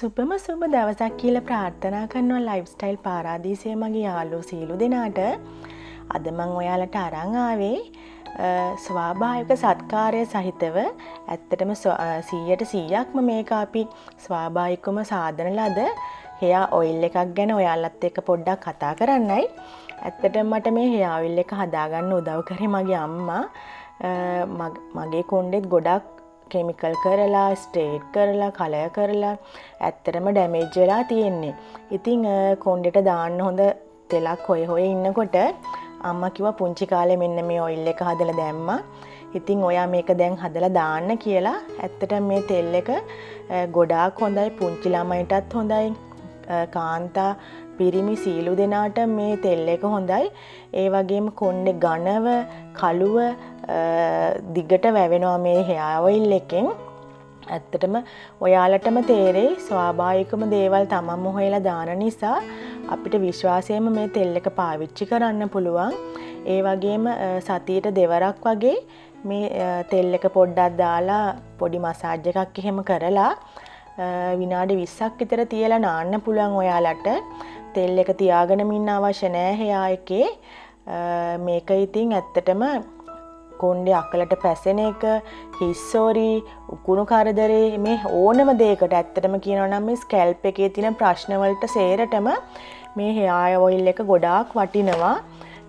සුබම සුබ දවසක් කියලා ප්‍රාර්ථනා කරනවා ලයිෆ්ස්ටයිල් පාරාදීසය මගේ යාළුවෝ සියලු දෙනාට. අද මම ඔයාලට අරන් ආවේ ස්වාභාවික සත්කාරය සහිතව ඇත්තටම 100%ක්ම මේක අපි ස්වාභාවිකවම සාදන ලද හෙයා ඔයිල් එකක් ගැන ඔයාලත් එක්ක පොඩ්ඩක් කතා කරන්නයි. ඇත්තටම මට මේ හෙයා ඔයිල් එක හදාගන්න උදව් කරේ මගේ අම්මා. මගේ කොණ්ඩෙත් ගොඩක් කෙමිකල් කරලා ස්ට්‍රේට් කරලා කලර් කරලා ඇත්තටම ඩැමේජ් වෙලා තියෙන්නේ. ඉතින් කොණ්ඩෙට දාන්න හොඳ තෙලක් හොය ඉන්නකොට අම්මා කිව්වා පුංචි කාලේ මෙන්න මේ ඔයිල් එක හදලා දැම්මා. ඉතින් ඔයා මේක දැන් හදලා දාන්න කියලා. ඇත්තටම මේ තෙල් එක ගොඩාක් හොඳයි, පුංචි ළමයිටත් හොඳයි, කාන්තා පිරිමි සීලු දෙනාට මේ තෙල් එක හොඳයි. ඒ වගේම කොණ්ඩේ ඝනව කළුව දිගට වැවෙනවා මේ හෙයා ඔයිල් එකෙන්. ඇත්තටම ඔයාලටම තේරෙයි ස්වාභාවිකම දේවල් තමන්ම හොයලා දාන නිසා අපිට විශ්වාසයෙන්ම මේ තෙල් එක පාවිච්චි කරන්න පුළුවන්. ඒ වගේම සතියට දෙවරක් වගේ මේ තෙල් එක පොඩ්ඩක් දාලා පොඩි මසාජ් එකක් එහෙම කරලා විනාඩි 20ක් විතර තියලා නාන්න පුළුවන් ඔයාලට. තෙල් එක තියාගෙන ඉන්න අවශ්‍ය නැහැ හෙයා එකේ. මේක ඉතින් ඇත්තටම කොණ්ඩේ අකලට පැසෙන එක, හිස්සෝරි, උකුණු කරදරේ මේ ඕනම දෙයකට ඇත්තටම කියනවා නම් මේ ස්කැල්ප් එකේ තියෙන ප්‍රශ්න වලට සේරටම මේ හෙයා ඔයිල් එක ගොඩාක් වටිනවා.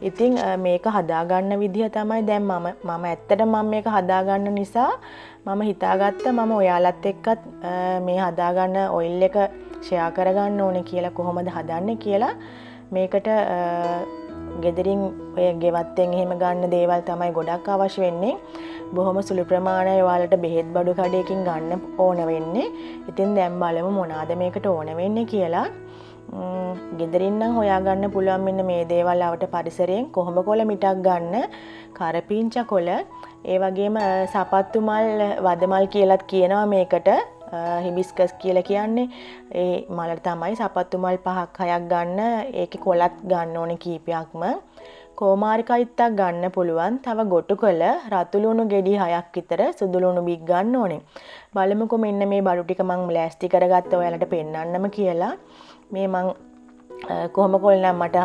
ඉතින් මේක හදාගන්න විදිහ තමයි දැන් මම ඇත්තටම මේක හදාගන්න නිසා මම හිතාගත්තා මම ඔයාලත් එක්කත් මේ හදාගන්න ඔයිල් එක ෂෙයා කරගන්න ඕනේ කියලා, කොහොමද හදන්නේ කියලා. මේකට ගෙදරින් ඔය ගෙවත්තෙන් එහෙම ගන්න දේවල් තමයි ගොඩක් අවශ්‍ය වෙන්නේ. බොහොම සුළු ප්‍රමාණය ඔයාලට බෙහෙත් බඩු කඩේකින් ගන්න ඕන වෙන්නේ. ඉතින් දැන් බලමු මොනවාද මේකට ඕන වෙන්නේ කියලා. ගෙදරින් නම් හොයාගන්න පුළුවන් මෙන්න මේ දේවල් අවට පරිසරයෙන් කොහොඹ කොළ මිටක් ගන්න, කරපිංච කොළ, ඒ වගේම සපත්තු මල් වදමල් කියලාත් කියනවා මේකට. හිබිස්කස් කියලා කියන්නේ ඒ මල තමයි. සපත්තු මල් 5ක් 6ක් ගන්න, ඒකේ කොළත් ගන්න ඕනේ කීපයක්ම. කෝමාරිකයිත්තක් ගන්න පුළුවන්. තව ගොටු කොළ, රතු ලුණු ගෙඩි 6ක් විතර, සුදු ලුණු බික් ගන්න ඕනේ. බලමුකෝ මෙන්න මේ බඩු ටික මම ලෑස්ති කරගත්ත ඔයාලට පෙන්නන්නම කියලා. මේ මං කොහොම කොල් නම් මට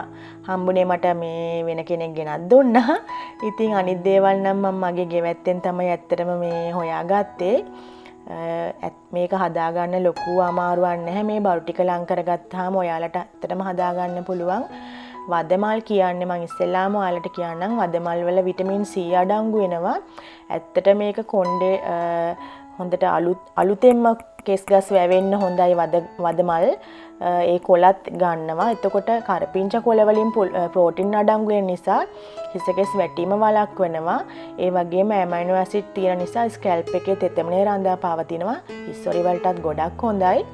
හම්බුනේ මට මේ වෙන කෙනෙක් ගෙනත් දුන්නා. ඉතින් අනිත් දේවල් නම් මම මගේ ගෙවැත්තෙන් තමයි ඇත්තටම මේ හොයාගත්තේ. මේක හදාගන්න ලොකු අමාරුවක් නැහැ. මේ බරු ටික ලං කරගත්තාම ඔයාලට ඇත්තටම හදාගන්න පුළුවන්. වදමල් කියන්නේ මම ඉස්සෙල්ලාම ඔයාලට කියන්නම් වදමල් වල විටමින් C අඩංගු වෙනවා. ඇත්තට මේක කොණ්ඩේ හොඳට අලුතෙන්ම කෙස් ගස් වැවෙන්න හොඳයි වදමල්. ඒ කොළත් ගන්නවා. එතකොට කරපිංච කොළ වලින් ප්‍රෝටීන් අඩංගු වෙන නිසා හිසකෙස් වැටීම වළක්වනවා. ඒ වගේම ඇමයිනෝ ඇසිඩ් තියෙන නිසා ස්කැල්ප් එකේ තෙතමනේ රඳා පවතිනවා. හිස්සොරි වලටත් ගොඩක් හොඳයි.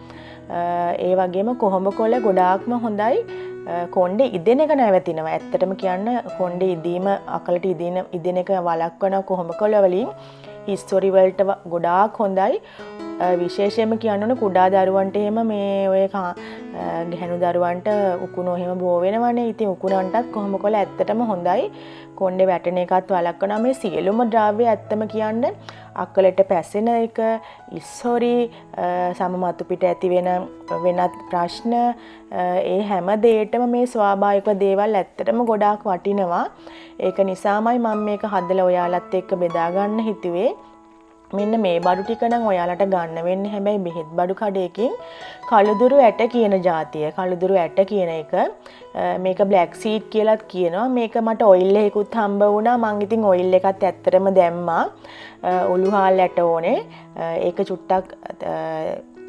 ඒ වගේම කොහොඹ කොළ ගොඩාක්ම හොඳයි. කොණ්ඩේ ඉදෙන එක නැවතිනවා. ඇත්තටම කියන්න කොණ්ඩේ ඉදීම අකලට ඉදෙන එක වළක්වන කොහොඹ කොළ වලින් හිස්සොරි වලට ගොඩාක් හොඳයි. විශේෂයෙන්ම කියන්න ඕන කුඩා දරුවන්ට එහෙම මේ ඔය ගැහණු දරුවන්ට උකුණු එහෙම බෝ වෙනවනේ. ඉතින් උකුණන්ටත් කොහොම කොළ ඇත්තටම හොඳයි. කොණ්ඩේ වැටෙන එකත් වළක්වනවා. මේ සියලුම ද්‍රව්‍ය ඇත්තම කියන්න අක්කලට පැසෙන එක, ඉස්සොරි, සමමතු පිට ඇති වෙනත් ප්‍රශ්න, ඒ හැම දෙයකටම මේ ස්වාභාවික දේවල් ඇත්තටම ගොඩාක් වටිනවා. ඒක නිසාමයි මම මේක හදලා ඔයාලත් එක්ක බෙදා ගන්න හිතුවේ. මෙන්න මේ බඩු ටික නම් ඔයාලට ගන්න වෙන්නේ හැබැයි බෙහෙත් බඩු කඩේකින් කළුදුරු ඇට කියන જાතිය. කළුදුරු ඇට කියන එක මේක බ්ලැක් සීඩ් කියලාත් කියනවා. මේක මට ඔයිල් එකකුත් හම්බ වුණා. මං ඉතින් ඔයිල් එකත් ඇත්තටම දැම්මා. උළුහාල් ඇට ඕනේ. ඒක චුට්ටක්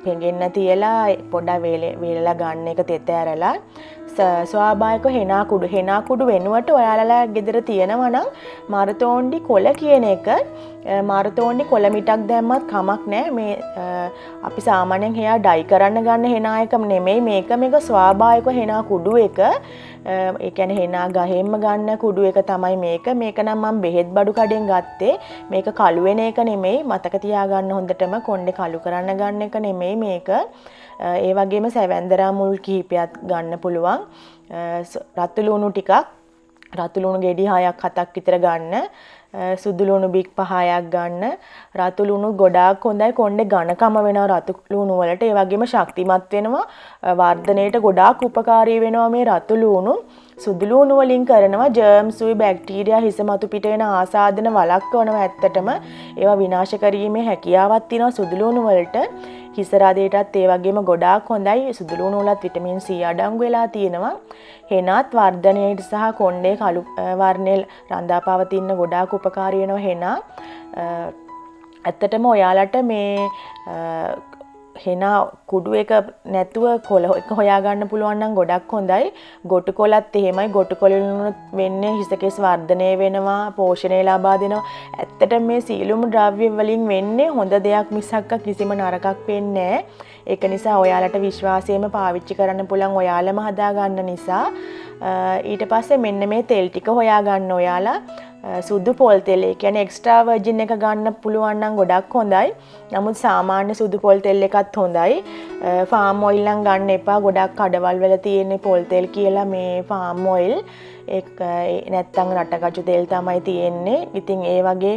පෙඟෙන්න තියලා පොඩ්ඩක් වේලලා ගන්න එක තෙත ඇරලා ස්වාභාවික හෙනා කුඩු වෙනුවට ඔයාලලා ගෙදර තියෙනවා නම් මරතෝන්ඩි කොළ කියන එක මරතෝන්ඩි කොළ මිටක් දැම්මත් කමක් නැහැ. මේ අපි සාමාන්‍යයෙන් හෙයා ඩයි කරන්න ගන්න හෙනා එක නෙමෙයි මේක ස්වාභාවික හෙනා කුඩු එක. ඒ කියන්නේ හෙනා ගහෙන්ම ගන්න කුඩු එක තමයි මේක. මේක නම් මම බෙහෙත් බඩු කඩෙන් ගත්තේ. මේක කළු වෙන එක නෙමෙයි. මතක තියාගන්න හොඳටම කොණ්ඩේ කළු කරන්න ගන්න එක නෙමෙයි මේක. ඒ වගේම සැවැන්දරා මුල් කිහිපයක් ගන්න පුළුවන්. රතු ලුණු ටිකක්, රතු ලුණු ගෙඩි 6ක් 7ක් විතර ගන්න. සුදු ලුණු බික් 5ක් ගන්න. රතු ලුණු ගොඩාක් හොඳයි. කොණ්ඩේ ඝනකම වෙනවා රතු ලුණු වලට. ඒ වගේම ශක්තිමත් වෙනවා. වර්ධනයට ගොඩාක් උපකාරී වෙනවා මේ රතු ලුණු. සුදු ලුණු වලින් කරනවා ජර්ම්ස් උයි බැක්ටීරියා හිස මතු පිට වෙන ආසාදන වළක්වනවා. ඇත්තටම ඒවා විනාශ කිරීමේ හැකියාවක් තියෙනවා සුදු ලුණු වලට. හිස රදයටත් ඒ වගේම ගොඩාක් හොඳයි. සුදු ලුණු වලත් විටමින් C අඩංගු වෙලා තියෙනවා. හෙනත් වර්ධනයට සහ කොණ්ඩේ කළු වර්ණේ රඳා පවතින ගොඩාක් උපකාරී වෙනවා හෙනා. ඇත්තටම ඔයාලට මේ හෙනා කුඩු එක නැතුව කොළ එක හොයාගන්න පුළුවන් නම් ගොඩක් හොඳයි. ගොටු කොළත් එහෙමයි. ගොටු කොළලුණුත් වෙන්නේ හිසකෙස් වර්ධනය වෙනවා, පෝෂණය ලබා දෙනවා. ඇත්තටම මේ සීලුම ද්‍රව්‍ය වලින් වෙන්නේ හොඳ දෙයක් මිසක් කිසිම නරකක් වෙන්නේ නැහැ. ඒක නිසා ඔයාලට විශ්වාසයෙන්ම පාවිච්චි කරන්න පුළුවන් ඔයාලම හදාගන්න නිසා. ඊට පස්සේ මෙන්න මේ තෙල් ටික හොයාගන්න ඔයාලා. සුදු පොල් තෙල් ඒ කියන්නේ එක්ස්ට්‍රා වර්ජින් එක ගන්න පුළුවන් නම් ගොඩක් හොඳයි. නමුත් සාමාන්‍ය සුදු පොල් තෙල් එකත් හොඳයි. ෆාම් ඔයිල් නම් ගන්න එපා. ගොඩක් කඩවල් වල තියෙන පොල් තෙල් කියලා මේ ෆාම් ඔයිල්. ඒක නැත්තම් රටකචු තෙල් තමයි තියෙන්නේ. ඉතින් ඒ වගේ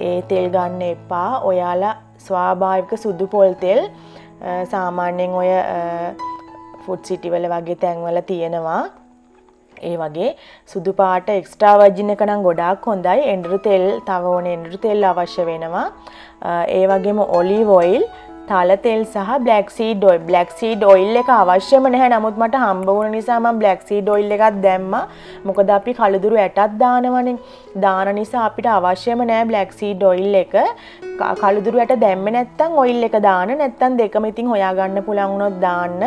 ඒ තෙල් ගන්න එපා. ඔයාලා ස්වාභාවික සුදු පොල් තෙල් සාමාන්‍යයෙන් ඔය ෆුඩ් සිටි වල වගේ තැන්වල තියෙනවා. ඒ වගේ සුදු පාට එක්ස්ට්‍රා වර්ජින් එක නම් ගොඩාක් හොඳයි. එඬරු තෙල් තව ඕනේ එඬරු තෙල් අවශ්‍ය වෙනවා. ඒ වගේම ඔලිව් ඔයිල්, තල තෙල් සහ black seed oil. Black seed oil එක අවශ්‍යම නැහැ. නමුත් මට හම්බ වුණ නිසා මම බ්ලැක් සීඩ් ඔයිල් එකක් දැම්මා. මොකද අපි කළුදුරු ඇටක් දානවනේ. දාන නිසා අපිට අවශ්‍යම නැහැ බ්ලැක් සීඩ් ඔයිල් එක. කළුදුරු ඇට දැම්මේ නැත්තම් ඔයිල් එක දාන්න. නැත්තම් දෙකම ඉතින් හොයාගන්න පුළුවන් වුණොත් දාන්න.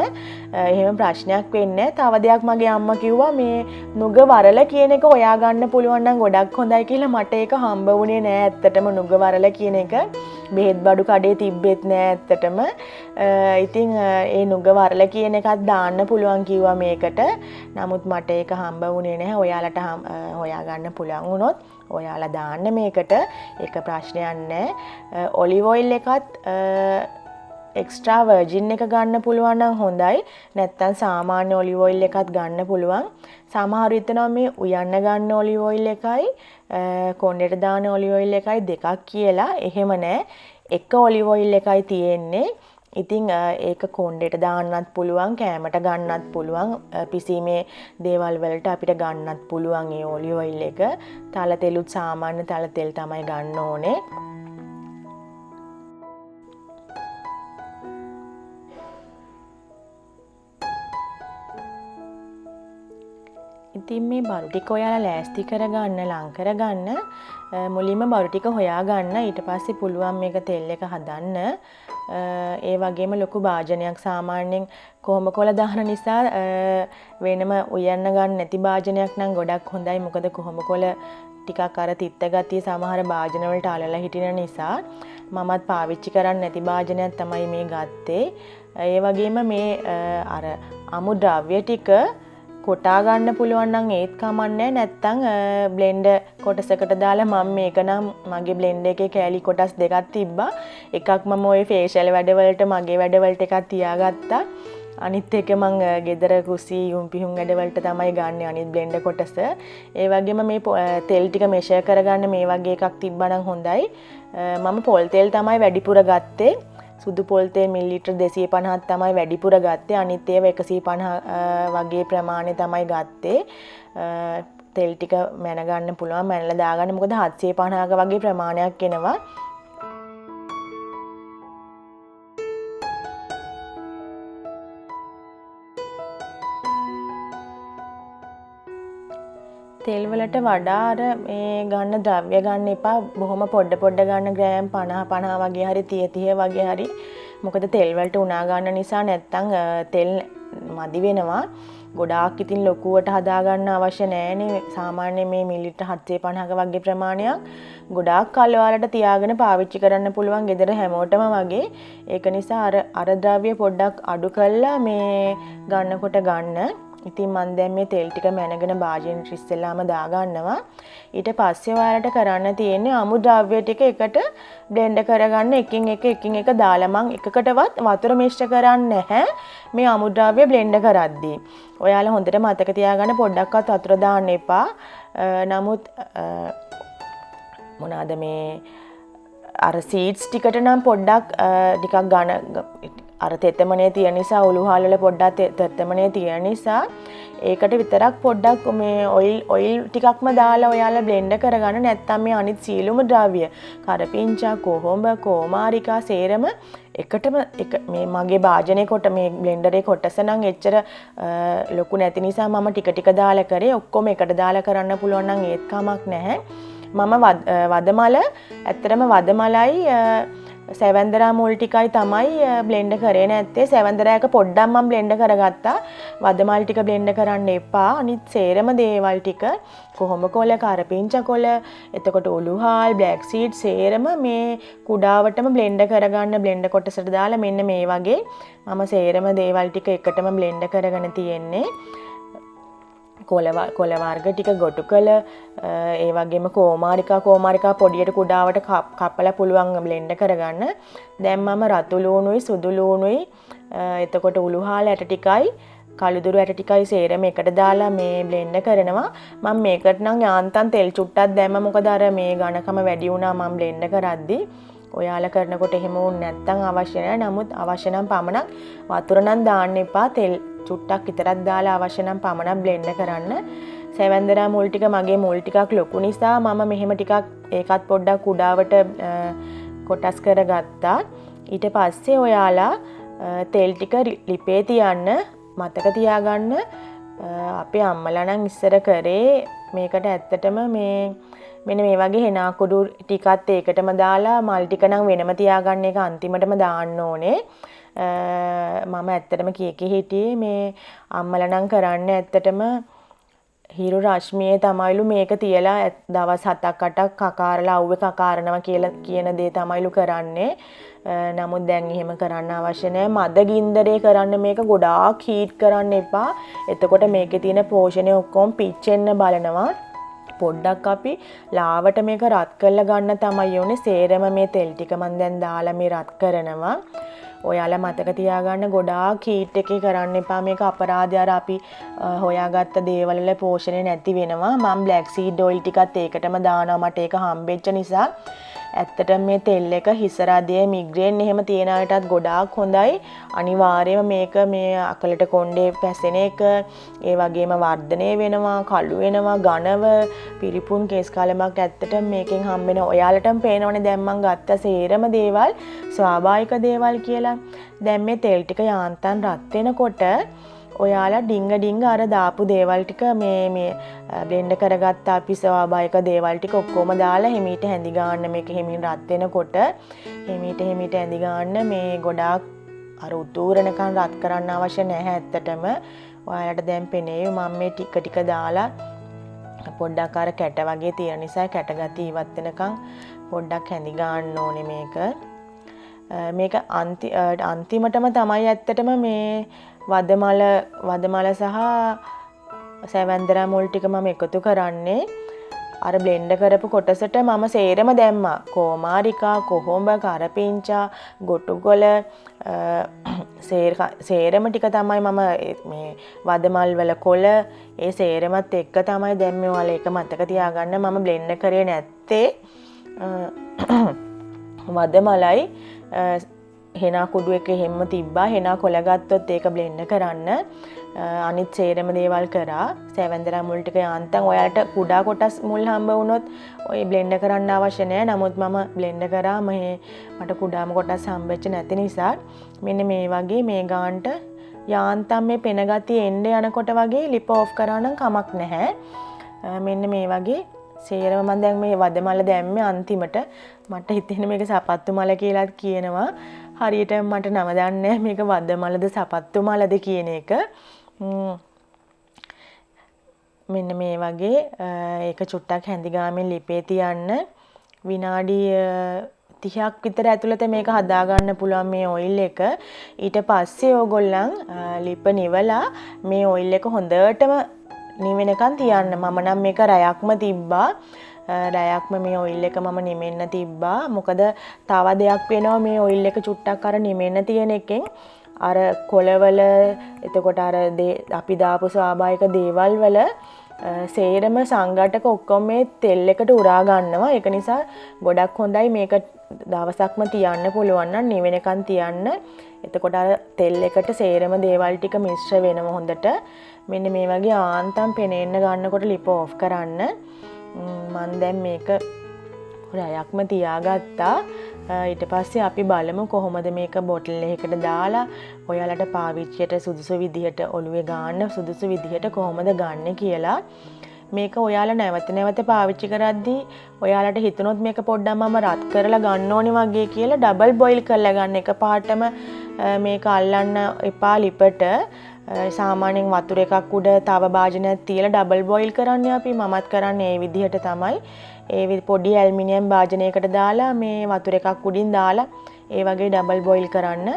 එහෙම ප්‍රශ්නයක් වෙන්නේ නැහැ. තව දෙයක් මගේ අම්මා කිව්වා මේ නුග වරල කියන එක හොයාගන්න පුළුවන් නම් ගොඩක් හොඳයි කියලා. මට ඒක හම්බ වුණේ නැහැ ඇත්තටම නුග වරල කියන එක. බෙහෙත් බඩු කඩේ තිබ්බෙත් නෑ ඇත්තටම. ඉතින් ඒ නුග වරල කියන එකත් දාන්න පුළුවන් කිව්වා මේකට. නමුත් මට ඒක හම්බ වුණේ නැහැ. ඔයාලට හොයාගන්න පුළුවන් වුණොත් ඔයාලා දාන්න මේකට. ඒක ප්‍රශ්නයක් නෑ. ඔලිව් ඔයිල් එකත් එක්ස්ට්‍රා වර්ජින් එක ගන්න පුළුවන් නම් හොඳයි. නැත්තම් සාමාන්‍ය ඔලිව් ඔයිල් එකත් ගන්න පුළුවන්. සමහර හිතනවා මේ උයන්න ගන්න ඔලිව් ඔයිල් එකයි කොණ්ඩේට දාන ඔලිව් ඔයිල් එකයි දෙකක් කියලා. එහෙම නෑ. එක ඔලිව් ඔයිල් එකයි තියෙන්නේ. ඉතින් ඒක කොණ්ඩේට දාන්නත් පුළුවන්, කෑමට ගන්නත් පුළුවන්, පිසීමේ දේවල් වලට අපිට ගන්නත් පුළුවන් ඒ ඔලිව් ඔයිල් එක. තල තෙලුත් සාමාන්‍ය තල තෙල් තමයි ගන්න ඕනේ. ඉතින් මේ බරු ටික ඔයාලා ලෑස්ති කරගන්න, ලං කරගන්න. මුලින්ම බරු ටික හොයාගන්න. ඊට පස්සේ පුළුවන් මේක තෙල් එක හදන්න. ඒ වගේම ලොකු භාජනයක් සාමාන්‍යයෙන් කොහොම කොළ දාන නිසා වෙනම උයන්න ගන්න නැති භාජනයක් නම් ගොඩක් හොඳයි. මොකද කොහොම කොළ ටිකක් අර තිත්ත ගතිය සමහර භාජන වලට අලලා හිටින නිසා මමත් පාවිච්චි කරන්නේ නැති භාජනයක් තමයි මේ ගත්තේ. ඒ වගේම මේ අර අමු ද්‍රව්‍ය ටික කොටා ගන්න පුළුවන් නම් ඒත් කමන්නේ. නැත්තම් බ්ලෙන්ඩර් කොටසකට දාලා මම මේක නම් මගේ බ්ලෙන්ඩර් එකේ කෑලි කොටස් දෙකක් තිබ්බා. එකක් මම ওই ෆේෂියල් වැඩවලට මගේ වැඩවලට එකක් තියාගත්තා. අනිත් එක මං ගෙදර කුසි යුම්පිහුම් වැඩවලට තමයි ගන්න අනිත් බ්ලෙන්ඩර් කොටස. ඒ වගේම මේ තෙල් ටික මෙෂර් කරගන්න මේ වගේ එකක් තිබ්බා නම් හොඳයි. මම පොල් තෙල් තමයි වැඩිපුර ගත්තේ. සුදු පොල් තෙල් මිලිලිටර් 250ක් තමයි වැඩිපුර ගත්තේ. අනිත් ඒවා 150 වගේ ප්‍රමාණය තමයි ගත්තේ. තෙල් ටික මැනගන්න පුළුවන්, මැනලා දාගන්න. මොකද 750ක වගේ ප්‍රමාණයක් එනවා. තෙල් වලට වඩා අර මේ ගන්න ද්‍රව්‍ය ගන්න එපා. බොහොම පොඩ ගන්න ග්‍රෑම් 50 වගේ හරි 30 වගේ හරි. මොකද තෙල් වලට උනා ගන්න නිසා නැත්තම් තෙල් මදි වෙනවා. ගොඩාක් ඉතින් ලොකුවට හදා ගන්න අවශ්‍ය නැහැනේ. සාමාන්‍ය මේ මිලිලිටර් 750ක වගේ ප්‍රමාණයක් ගොඩාක් කල් වලට තියාගෙන පාවිච්චි කරන්න පුළුවන් ගෙදර හැමෝටම වගේ. ඒක නිසා අර ද්‍රව්‍ය පොඩ්ඩක් අඩු කරලා මේ ගන්නකොට ගන්න. ඉතින් මම දැන් මේ තෙල් ටික මැනගෙන භාජනෙට ඉස්සෙල්ලාම දාගන්නවා. ඊට පස්සේ ඔයාලට කරන්න තියෙන්නේ අමුද්‍රව්‍ය ටික එකට බ්ලෙන්ඩ් කරගන්න එකින් එක දාලා මම එකකටවත් වතුර මිශ්‍ර කරන්නේ නැහැ මේ අමුද්‍රව්‍ය බ්ලෙන්ඩ් කරද්දී. ඔයාලා හොඳට මතක තියාගන්න පොඩ්ඩක්වත් වතුර දාන්න එපා. නමුත් මොනවාද මේ අර සීඩ්ස් ටිකට නම් පොඩ්ඩක් ටිකක් ඝන අර තෙතමනේ තියෙන නිසා උළුහාල් වල පොඩ්ඩක් තෙතමනේ තියෙන නිසා ඒකට විතරක් පොඩ්ඩක් මේ ඔයිල් ටිකක්ම දාලා ඔයාලා බ්ලෙන්ඩ් කරගන්න. නැත්නම් මේ අනිත් සීලුම ද්‍රව්‍ය කරපිංචා කොහොඹ කෝමාරිකා සේරම එකටම මේ මගේ භාජනයේ කොට මේ බ්ලෙන්ඩරේ කොටස නම් එච්චර ලොකු නැති නිසා මම ටික දාලා කරේ. ඔක්කොම එකට දාලා කරන්න පුළුවන් නම් ඒත් කමක් නැහැ. මම වදමල ඇත්තටම වදමලයි සැවැන්දරා මුල් ටිකයි තමයි බ්ලෙන්ඩ් කරේ නැත්තේ. සැවැන්දරායක පොඩ්ඩක් මම බ්ලෙන්ඩ් කරගත්තා. වදමල් ටික බ්ලෙන්ඩ් කරන්න එපා. අනිත් සේරම දේවල් ටික කොහොඹ කොළ කරපිංච කොළ එතකොට උළුහාල් බ්ලැක් සීඩ් සේරම මේ කුඩාවටම බ්ලෙන්ඩ් කරගන්න බ්ලෙන්ඩ් කොටසට දාලා මෙන්න මේ වගේ මම සේරම දේවල් ටික එකටම බ්ලෙන්ඩ් කරගෙන තියෙන්නේ. කොළ වර්ග ටික ගොටු කළ ඒ වගේම කෝමාරිකා පොඩියට කුඩාවට කපලා පුළුවන් බ්ලෙන්ඩ් කරගන්න. දැන් මම රතු ලූණුයි සුදු ලූණුයි එතකොට උළුහාල ඇට ටිකයි කළුදුරු ඇට ටිකයි සේරම එකට දාලා මේ බ්ලෙන්ඩ් කරනවා. මම මේකට නම් යාන්තම් තෙල් චුට්ටක් දැම්ම මොකද අර මේ ඝනකම වැඩි වුණා මම බ්ලෙන්ඩ් කරද්දී. ඔයාලා කරනකොට එහෙම වුනේ නැත්නම් අවශ්‍ය නැහැ. නමුත් අවශ්‍ය නම් පමණක් වතුර නම් දාන්න එපා. තෙල් චුට්ටක් විතරක් දාලා අවශ්‍ය නම් පමණක් බ්ලෙන්ඩ් කරන්න. සැවැන්දරා මුල් ටික මගේ මුල් ටිකක් ලොකු නිසා මම මෙහෙම ටිකක් ඒකත් පොඩ්ඩක් කුඩාවට කොටස් කරගත්තා. ඊට පස්සේ ඔයාලා තෙල් ටික ලිපේ තියන්න මතක තියාගන්න. අපේ අම්මලා නම් ඉස්සර කරේ මේකට ඇත්තටම මෙන්න මේ වගේ හෙනා කුඩු ටිකත් ඒකටම දාලා මල් ටික නම් වෙනම තියාගන්න එක අන්තිමටම දාන්න ඕනේ. මම ඇත්තටම හිටියේ මේ අම්මලා නම් කරන්නේ ඇත්තටම හිරු රශ්මියේ තමයිලු මේක තියලා දවස් 7-8ක් කකාරලා අවුවේ කකාරනවා කියලා කියන දේ තමයිලු කරන්නේ. නමුත් දැන් එහෙම කරන්න අවශ්‍ය නැහැ. මද ගින්දරේ කරන්න මේක ගොඩාක් හීට් කරන්න එපා. එතකොට මේකේ තියෙන පෝෂණය ඔක්කොම පිච්චෙන්න බලනවා. පොඩ්ඩක් අපි ලාවට මේක රත් කරලා ගන්න තමයි ඕනේ. සේරම මේ තෙල් ටික මම දැන් දාලා මේ රත් කරනවා. ඔයාලා මතක තියාගන්න ගොඩාක් හීට් එකේ කරන්න එපා. මේක අපරාධය අර අපි හොයාගත්ත දේවල් වල පෝෂණය නැති වෙනවා. මම බ්ලැක් සීඩ් ඔයිල් ටිකත් ඒකටම දානවා. මට ඒක හම්බෙච්ච නිසා ඇත්තටම මේ තෙල් එක හිස රදයේ මිග්‍රේන් එහෙම තියෙන අයටත් ගොඩාක් හොඳයි. අනිවාර්යයෙන්ම මේක මේ අකලට කොණ්ඩේ පැසෙන එක ඒ වගේම වර්ධනය වෙනවා, කළු වෙනවා, ඝනව පිරිපුන් කේස් කලමක් ඇත්තටම මේකෙන් හම්බෙන. ඔයාලටම පේනවනේ දැන් මම ගත්ත සේරම දේවල් ස්වාභාවික දේවල් කියලා. දැන් මේ තෙල් ටික යාන්තම් රත් වෙනකොට ඔයාලා ඩිංග අර දාපු දේවල් ටික මේ බ්ලෙන්ඩ් කරගත්ත අපි ස්වාභාවික දේවල් ටික ඔක්කොම දාලා හිමීට හැඳි ගන්න. මේක හිමින් රත් වෙනකොට හිමීට හැඳි ගන්න. මේ ගොඩාක් අර උතුරනකන් රත් කරන්න අවශ්‍ය නැහැ ඇත්තටම. ඔයාලට දැන් පෙනේ මම මේ ටික දාලා පොඩ්ඩක් අර කැට වගේ තියෙන නිසා කැට ගතිය ඉවත් වෙනකන් පොඩ්ඩක් හැඳි ගන්න ඕනේ මේක. මේක අන්තිමටම තමයි ඇත්තටම මේ වදමල සහ සැවැන්දරා මුල් ටික මම එකතු කරන්නේ. අර බ්ලෙන්ඩ් කරපු කොටසට මම සේරම දැම්මා. කෝමාරිකා, කොහොඹ, කරපිංචා, ගොටුකොළ සේරම ටික තමයි මම මේ වදමල් වල කොළ ඒ සේරමත් එක්ක තමයි දැම්මේ. ඔයාලා ඒක මතක තියාගන්න. මම බ්ලෙන්ඩ් කරේ නැත්තේ වදමලයි හෙනා කුඩු එක එහෙම්ම තිබ්බා. හෙනා කොළ ගත්තොත් ඒක බ්ලෙන්ඩ් කරන්න. අනිත් සේරම දේවල් කරා. සැවැන්දරා මුල් ටික යාන්තම් ඔයාලට කුඩා කොටස් මුල් හම්බ වුණොත් ඔය බ්ලෙන්ඩ් කරන්න අවශ්‍ය නැහැ. නමුත් මම බ්ලෙන්ඩ් කරා මට කුඩාම කොටස් හම්බෙච්ච නැති නිසා මෙන්න මේ වගේ මේ ගාන්ට යාන්තම් මේ පෙන ගතිය එන්න යනකොට වගේ ලිප් ඔෆ් කරා නම් කමක් නැහැ. මෙන්න මේ වගේ සේරම මම දැන් මේ වදමල දැම්මේ අන්තිමට. මට හිතෙන්නේ මේක සපත්තු මල කියලාත් කියනවා. හරියට මට නම දන්නේ මේක වදමලද සපත්තු මලද කියන එක. මෙන්න මේ වගේ ඒක චුට්ටක් හැඳි ගාමින් ලිපේ තියන්න. විනාඩි 30ක් විතර ඇතුළත මේක හදාගන්න පුළුවන් මේ ඔයිල් එක. ඊට පස්සේ ඕගොල්ලන් ලිප නිවලා මේ ඔයිල් එක හොඳටම නිවෙනකන් තියන්න. මම නම් මේක රැයක්ම තිබ්බා. රැයක්ම මේ ඔයිල් එක මම නිමෙන්න තිබ්බා. මොකද තව දෙයක් වෙනවා මේ ඔයිල් එක චුට්ටක් අර නිමෙන්න තියෙන එකෙන් අර කොළවල එතකොට අර අපි දාපු ස්වාභාවික දේවල් වල සේරම සංඝටක ඔක්කොම මේ තෙල් එකට උරා ගන්නවා. ඒක නිසා ගොඩක් හොඳයි මේක දවසක්ම තියන්න පුළුවන් නම් නිවෙනකන් තියන්න. එතකොට අර තෙල් එකට සේරම දේවල් ටික මිශ්‍ර වෙනවා හොඳට. මෙන්න මේ වගේ ආන්තම් පෙනෙන්න ගන්නකොට ලිප ඔෆ් කරන්න. මම දැන් මේක රැයක්ම තියාගත්තා. ඊට පස්සේ අපි බලමු කොහොමද මේක බොටල් එකකට දාලා ඔයාලට පාවිච්චියට සුදුසු විදිහට ඔළුවේ ගන්න සුදුසු විදිහට කොහොමද ගන්න කියලා. මේක ඔයාලා නැවත නැවත පාවිච්චි කරද්දී ඔයාලට හිතුනොත් මේක පොඩ්ඩක් මම රත් කරලා ගන්න ඕනේ වගේ කියලා ඩබල් බොයිල් කරලා ගන්න. එකපාරටම මේක අල්ලන්න එපා ලිපට. සාමාන්‍යයෙන් වතුර එකක් උඩ තව භාජනයක් තියලා ඩබල් බොයිල් කරන්නේ අපි. මමත් කරන්නේ ඒ විදිහට තමයි. ඒ පොඩි ඇල්මිනියම් භාජනයකට දාලා මේ වතුර එකක් උඩින් දාලා ඒ වගේ ඩබල් බොයිල් කරන්න.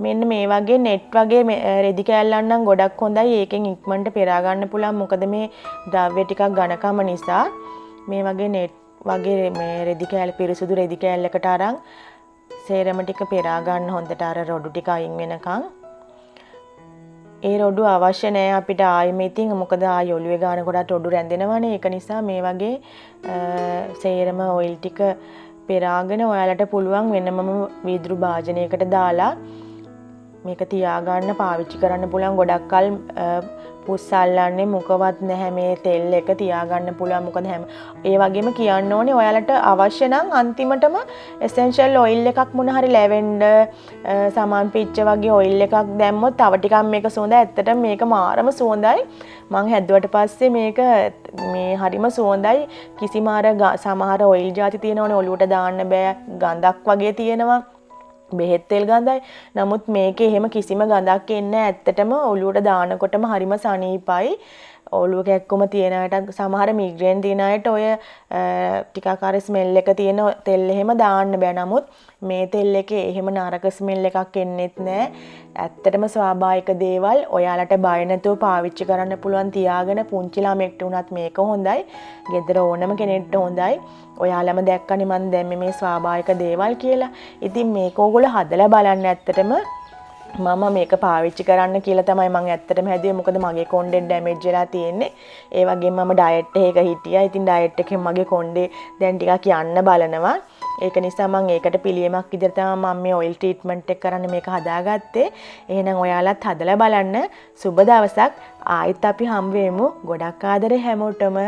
මෙන්න මේ වගේ නෙට් වගේ රෙදි කෑල්ලක් නම් ගොඩක් හොඳයි. ඒකෙන් ඉක්මනට පෙරා ගන්න පුළුවන්. මොකද මේ ද්‍රව්‍ය ටිකක් ඝනකම නිසා මේ වගේ නෙට් වගේ මේ රෙදි කෑල්ල පිරිසුදු රෙදි කෑල්ලකට අරන් සේරම ටික පෙරා ගන්න හොඳට අර රොඩු ටික අයින් වෙනකන්. ඒ රොඩු අවශ්‍ය නැහැ අපිට ආයෙම. ඉතින් මොකද ආයෙ ඔළුවේ ගන්නකොට රොඩු රැඳෙනවනේ. ඒක නිසා මේ වගේ සේරම ඔයිල් ටික පෙරාගෙන ඔයාලට පුළුවන් වෙනමම වීදුරු භාජනයකට දාලා මේක තියාගන්න පාවිච්චි කරන්න පුළුවන්. ගොඩක් කල් පුස්සල්ලන්නේ මොකවත් නැහැ. මේ තෙල් එක තියාගන්න පුළුවන්. මොකද ඒ වගේම කියන්න ඕනේ ඔයාලට අවශ්‍ය නම් අන්තිමටම එසෙන්ෂල් ඔයිල් එකක් මොන හරි ලැවෙන්ඩර් සමාන් පිච්ච වගේ ඔයිල් එකක් දැම්මොත් තව ටිකක් මේක සුවඳයි. ඇත්තටම මේක මාරම සුවඳයි. මං හැදුවට පස්සේ මේක මේ හරිම සුවඳයි. කිසිම අර සමහර ඔයිල් ಜಾති තියෙනවනේ ඔලුවට දාන්න බෑ ගඳක් වගේ තියෙනවා. බෙහෙත් තෙල් ගඳයි. නමුත් මේකේ එහෙම කිසිම ගඳක් එන්නේ නැහැ. ඇත්තටම ඔලුවට දානකොටම හරිම සනීපයි. ඔලුව කැක්කුම තියෙන අයට සමහර මිග්‍රේන් තියෙන අයට ඔය ටිකක් අර ස්මෙල් එක තියෙන තෙල් එහෙම දාන්න බෑ. නමුත් මේ තෙල් එකේ එහෙම නරක ස්මෙල් එකක් එන්නෙත් නැහැ. ඇත්තටම ස්වාභාවික දේවල් ඔයාලට බය නැතුව පාවිච්චි කරන්න පුළුවන්. තියාගෙන පුංචි ළමෙක්ට උනත් මේක හොඳයි. ගෙදර ඕනම කෙනෙක්ට හොඳයි. ඔයාලම දැක්කනේ මම දැම්මේ මේ ස්වාභාවික දේවල් කියලා. ඉතින් මේක ඕගොල්ලෝ හදලා බලන්න. ඇත්තටම මම මේක පාවිච්චි කරන්න කියලා තමයි මම ඇත්තටම හැදුවේ. මොකද මගේ කොණ්ඩේ ඩැමේජ් වෙලා තියෙන්නේ. ඒ වගේම මම ඩයට් එකක හිටියා. ඉතින් ඩයට් එකෙන් මගේ කොණ්ඩේ දැන් ටිකක් යන්න බලනවා. ඒක නිසා මම ඒකට පිළියමක් විදිහට තමයි මම මේ ඔයිල් ට්‍රීට්මන්ට් එක කරන්න මේක හදාගත්තේ. එහෙනම් ඔයාලත් හදලා බලන්න. සුබ දවසක්. ආයෙත් අපි හම්බ වෙමු. ගොඩක් ආදරේ හැමෝටම.